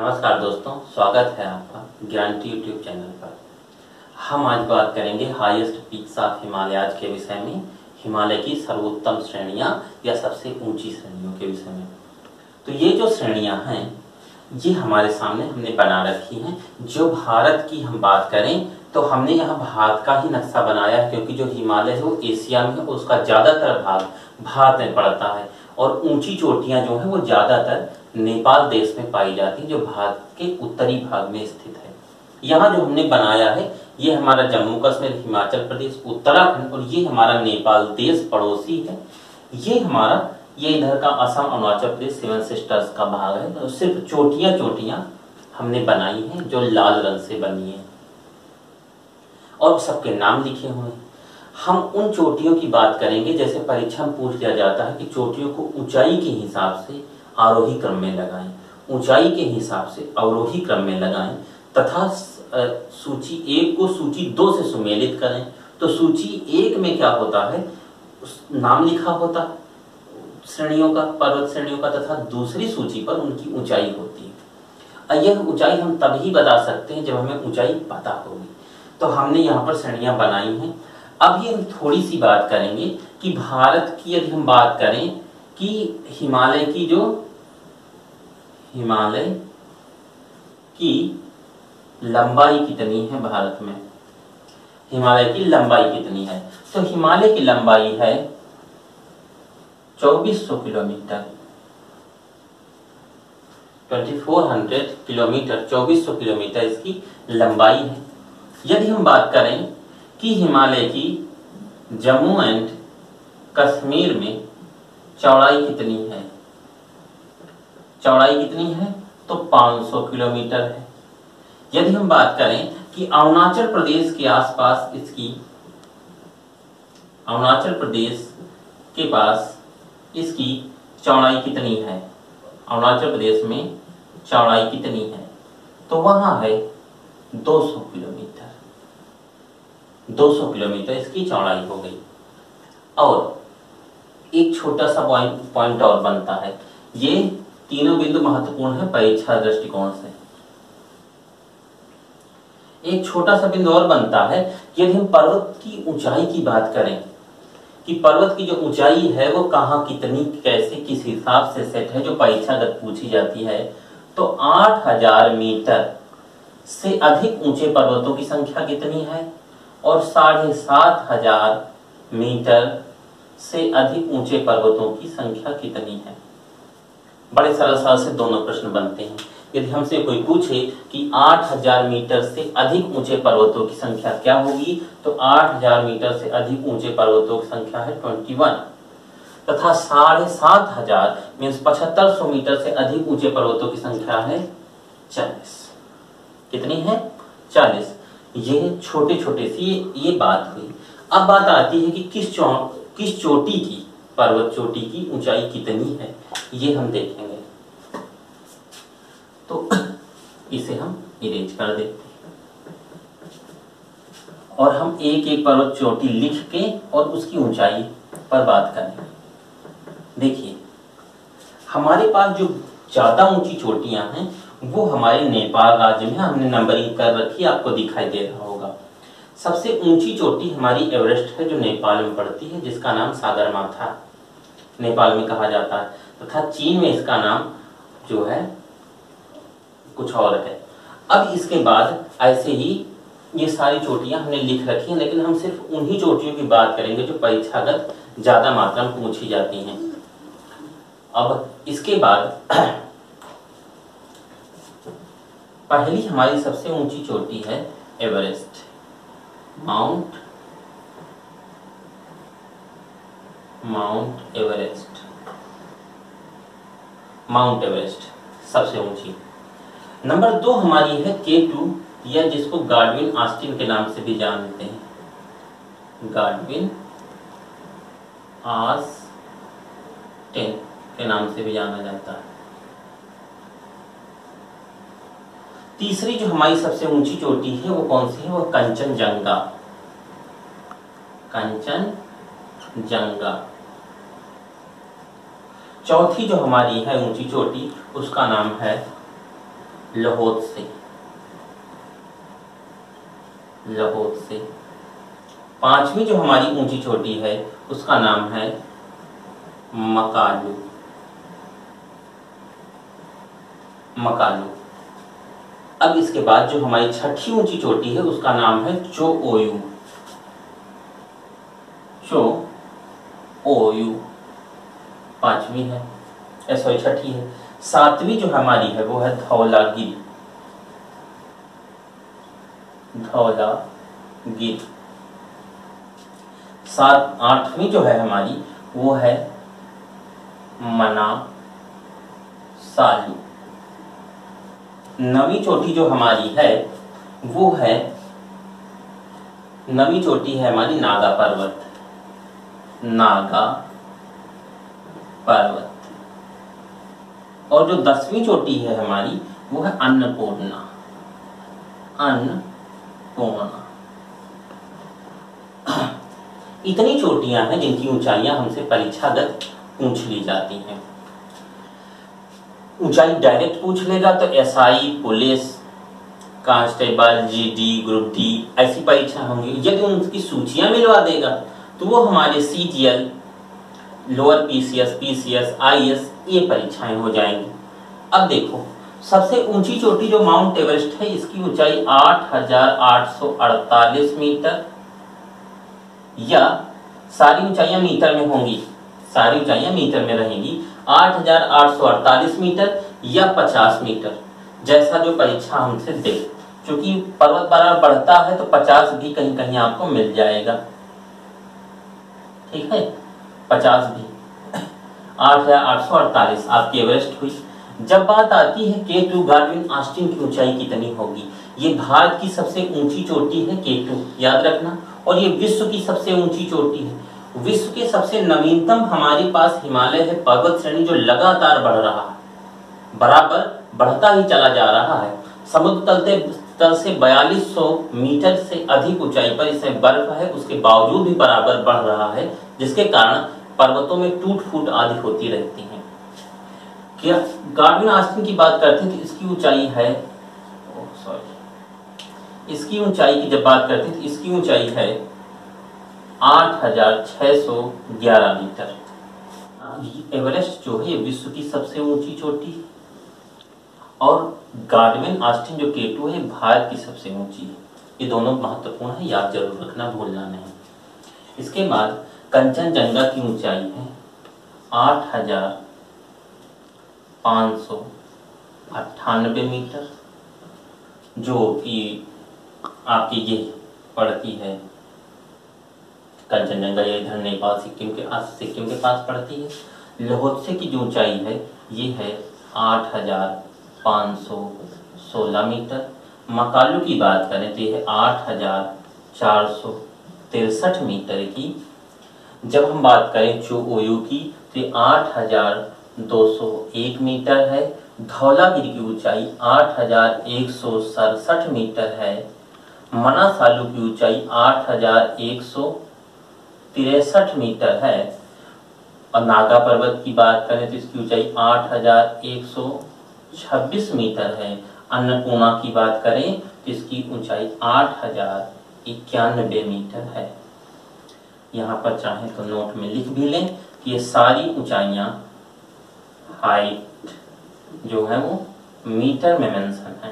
नमस्कार दोस्तों, स्वागत है आपका ज्ञान यूट्यूब चैनल पर। हम आज बात करेंगे हाईएस्ट पीक्स ऑफ हिमालयाज के विषय में, हिमालय की सर्वोत्तम श्रेणियां या सबसे ऊंची श्रेणियों के विषय में। तो ये जो श्रेणियां हैं ये हमारे सामने हमने बना रखी हैं। जो भारत की हम बात करें तो हमने यहाँ भारत का ही नक्शा बनाया है, क्योंकि जो हिमालय है वो एशिया में है, उसका ज़्यादातर भाग भारत में पड़ता है और ऊंची चोटियाँ जो हैं वो ज़्यादातर नेपाल देश में पाई जाती है, जो भारत के उत्तरी भाग में स्थित है। यहाँ जो हमने बनाया है ये हमारा जम्मू कश्मीर, हिमाचल प्रदेश, उत्तराखंड और ये हमारा नेपाल देश पड़ोसी है। ये इधर का असम, अरुणाचल प्रदेश, सेवन सिस्टर्स का भाग है। तो सिर्फ चोटियां हमने बनाई हैं जो लाल रंग से बनी है और सबके नाम लिखे हुए हैं। हम उन चोटियों की बात करेंगे, जैसे परीक्षा में पूछ लिया जाता है कि चोटियों को ऊंचाई के हिसाब से आरोही क्रम में लगाएं, ऊंचाई के हिसाब से अवरोही क्रम में लगाएं तथा सूची 1 को सूची 2 से सुमेलित करें। तो सूची 1 में क्या होता है, नाम लिखा होता है श्रेणियों का, पर्वत श्रेणियों का, तथा दूसरी सूची पर उनकी ऊंचाई होती है। यह ऊंचाई हम तभी बता सकते हैं जब हमें ऊंचाई पता होगी। तो हमने यहाँ पर श्रेणियां बनाई हैं। अब ये हम थोड़ी सी बात करेंगे कि भारत की यदि हम बात करें कि हिमालय की लंबाई कितनी है, भारत में हिमालय की लंबाई कितनी है। तो हिमालय की लंबाई है 2400 किलोमीटर, 2400 किलोमीटर, 2400 किलोमीटर इसकी लंबाई है। यदि हम बात करें कि हिमालय की जम्मू एंड कश्मीर में चौड़ाई कितनी है, तो 500 किलोमीटर है। यदि हम बात करें कि अरुणाचल प्रदेश के आसपास इसकी चौड़ाई कितनी है, अरुणाचल प्रदेश में चौड़ाई कितनी है, तो वहां है 200 किलोमीटर, 200 किलोमीटर इसकी चौड़ाई हो गई। और एक छोटा सा पॉइंट और बनता है, ये तीनों बिंदु महत्वपूर्ण है परीक्षा दृष्टिकोण से। एक छोटा सा बिंदु और बनता है, यदि हम पर्वत की ऊंचाई की बात करें कि पर्वत की जो ऊंचाई है वो कहाँ, कितनी, कैसे, किस हिसाब से सेट है, जो परीक्षागत पूछी जाती है, तो 8000 मीटर से अधिक ऊंचे पर्वतों की संख्या कितनी है और 7500 मीटर से अधिक ऊंचे पर्वतों की संख्या कितनी है। बड़े सरल से दोनों प्रश्न बनते हैं। यदि हमसे कोई पूछे कि 8000 मीटर से अधिक ऊंचे पर्वतों की संख्या क्या होगी, तो 8000 मीटर से अधिक ऊंचे पर्वतों की संख्या है 21, तथा 7500 मीन्स 7500 मीटर से अधिक ऊंचे पर्वतों की संख्या है 40। कितनी है? 40। ये छोटे छोटे सी ये बात हुई। अब बात आती है कि किस चोटी की, पर्वत चोटी की ऊंचाई कितनी है, ये हम देखेंगे। तो इसे हम इरेज कर देते हैं और हम एक एक पर्वत चोटी लिख के और उसकी ऊंचाई पर बात करेंगे। देखिए, हमारे पास जो ज्यादा ऊंची चोटियां हैं वो हमारे नेपाल राज्य में, हमने नंबरिंग कर रखी, आपको दिखाई दे रहा होगा। सबसे ऊंची चोटी हमारी एवरेस्ट है, जो नेपाल में पड़ती है, जिसका नाम सागरमाथा नेपाल में कहा जाता है, तथा चीन में इसका नाम जो है कुछ और है। अब इसके बाद ऐसे ही ये सारी चोटियां हमने लिख रखी हैं, लेकिन हम सिर्फ उन्हीं चोटियों की बात करेंगे जो परीक्षागत ज्यादा मात्रा में पूछी जाती हैं। अब इसके बाद पहली हमारी सबसे ऊंची चोटी है एवरेस्ट, माउंट एवरेस्ट सबसे ऊंची। नंबर 2 हमारी है K2, या जिसको गाडविन ऑस्टिन के नाम से भी जानते हैं, गाडविन ऑस्टिन के नाम से भी जाना जाता है। तीसरी जो हमारी सबसे ऊंची चोटी है वो कौन सी है, वो कंचनजंगा। चौथी जो हमारी है ऊंची चोटी, उसका नाम है लोहोत्से। पांचवी जो हमारी ऊंची चोटी है उसका नाम है मकालू। अब इसके बाद जो हमारी छठी ऊंची चोटी है उसका नाम है चोओयू। पांचवी है, सॉरी छठी है। सातवीं जो हमारी है वो है धौलागिरी। आठवीं जो है हमारी वो है मनासालू। नवीं चोटी जो हमारी है वो है हमारी नागा पर्वत। और जो 10वीं चोटी है हमारी वो है अन्नपूर्णा। इतनी चोटियां हैं जिनकी ऊंचाइयां हमसे परीक्षागत पूछ ली जाती हैं। ऊंचाई डायरेक्ट पूछ लेगा तो SI, police, constable, GD, group D ऐसी परीक्षा होंगी। यदि उनकी सूचियां मिलवा देगा तो वो हमारे CGL, lower PCS, PCS, IAS ये परीक्षाएं हो जाएंगी। अब देखो सबसे ऊंची चोटी जो माउंट एवरेस्ट है इसकी ऊंचाई 8,848 मीटर, या सारी ऊंचाइयां मीटर में होंगी, सारी ऊंचाइयां मीटर में रहेंगी। 8,848 मीटर या 50 मीटर, जैसा जो परीक्षा हमसे दे। क्योंकि पर्वत बार बढ़ता है तो 50 भी कहीं कहीं आपको मिल जाएगा। ठीक है, 50 भी। 8,848 आपकी एवरेस्ट हुई। जब बात आती है K2 गार्डविन ऑस्टिन की ऊंचाई कितनी होगी, ये भारत की सबसे ऊंची चोटी है K2, याद रखना। और ये विश्व की सबसे ऊंची चोटी है। विश्व के सबसे नवीनतम हमारे पास हिमालय है, पर्वत श्रेणी जो लगातार बढ़ रहा है, बराबर बढ़ता ही चला जा रहा है। समुद्र तल से 4200 मीटर से अधिक ऊंचाई पर इसमें बर्फ है, उसके बावजूद भी बराबर बढ़ रहा है, जिसके कारण पर्वतों में टूट फूट आदि होती रहती है। क्या गार्डविन ऑस्टिन की बात करते हैं तो इसकी ऊंचाई है, इसकी ऊंचाई की जब बात करते हैं तो इसकी ऊंचाई है 8,611 मीटर। एवरेस्ट जो है विश्व की सबसे ऊंची चोटी है और गार्डविन ऑस्टिन जो K2 है भारत की सबसे ऊंची है। ये दोनों महत्वपूर्ण है, याद जरूर रखना, भूलना नहीं। इसके बाद कंचनजंगा की ऊंचाई है 8,598 मीटर, जो कि आपकी ये पड़ती है कंचनजंगा, ये इधर नेपाल सिक्किम के पास पड़ती है। लोहोत्से की जो ऊंचाई है ये है 8,516 मीटर। मकालू की बात करें तो ये है 8,463 मीटर की। जब हम बात करें चोओयू की तो ये 8,201 मीटर है। धौलागिरी की ऊंचाई 8,167 मीटर है। मनासालू की ऊंचाई 8,163 मीटर है। और नागा पर्वत की बात करें तो इसकी ऊंचाई 8,126 मीटर है। अन्नपूर्णा की बात करें तो इसकी ऊंचाई 8,091 मीटर है। यहाँ पर चाहे तो नोट में लिख भी लें कि ये सारी ऊंचाइयां हाइट जो है वो मीटर में मेंशन है।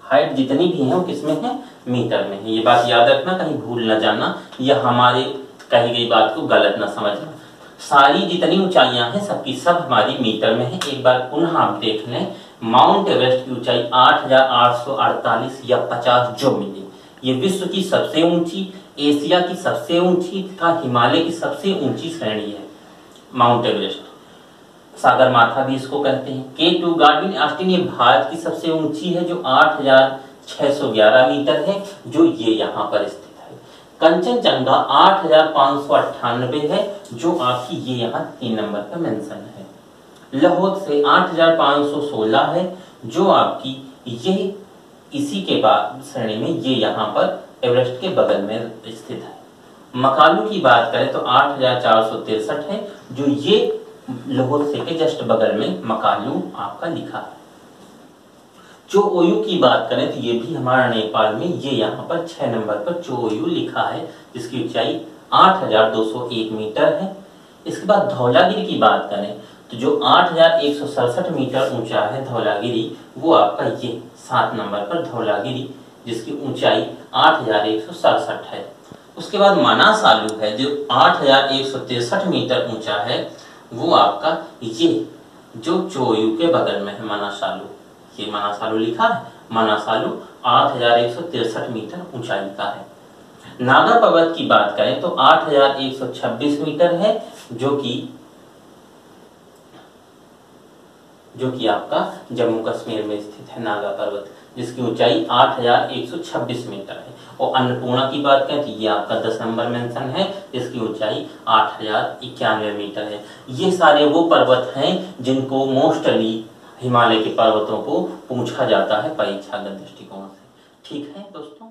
हाइट जितनी भी है वो किसमें है, मीटर में है। ये बात याद रखना, कहीं भूल न जाना या हमारे कही गई बात को गलत न समझना। सारी जितनी ऊंचाइयां हैं सबकी सब हमारी मीटर में है। एक बार पुनः आप देख लें, माउंट एवरेस्ट की ऊंचाई 8,848 या 50 जो मिली, ये विश्व की सबसे ऊंची, एशिया की सबसे ऊंची तथा हिमालय की सबसे ऊंची श्रेणी है माउंट एवरेस्ट। सागर माथा भी इसको कहते हैं। K2 गार्डविन ऑस्टिन ये भारत की सबसे ऊंची है जो 8,611 मीटर है, जो ये यहाँ पर स्थित है। कंचनजंगा 8,598 है, जो आपकी ये यहाँ 3 नंबर पर मेंशन है। लोहोत्से 8,516 है, जो आपकी ये इसी के बाद श्रेणी में ये यहाँ पर एवरेस्ट के बगल में स्थित है। मकालू की बात करें तो 8,463 है, जो ये लहोत्से के जस्ट बगल में मकालू आपका लिखा है। चोओयू की बात करें तो ये भी हमारा नेपाल में, ये यहाँ पर 6 नंबर पर चोओयू लिखा है, जिसकी ऊंचाई 8,201 मीटर है। इसके बाद धौलागिरी की बात करें तो जो 8,167 मीटर ऊंचा है धौलागिरी, वो आपका ये 7 नंबर पर धौलागिरी, जिसकी ऊंचाई 8,167 है। उसके बाद मनासालू है जो 8,163 मीटर ऊंचा है, वो आपका ये जो चोओयू के बगल में है मनासालू, ये मनासालू लिखा है। मनासालू 8,163 मीटर ऊंचाई का है। नागा पर्वत की बात करें तो 8,126 मीटर है, जो कि आपका जम्मू कश्मीर में स्थित है नागा पर्वत, जिसकी ऊंचाई 8,126 मीटर है। और अन्नपूर्णा की बात करें तो ये आपका 10 नंबर मेंशन है, जिसकी ऊंचाई 8,091 मीटर है। ये सारे वो पर्वत हैं जिनको मोस्टली हिमालय के पर्वतों को पूछा जाता है परीक्षागत दृष्टिकोण से। ठीक है दोस्तों।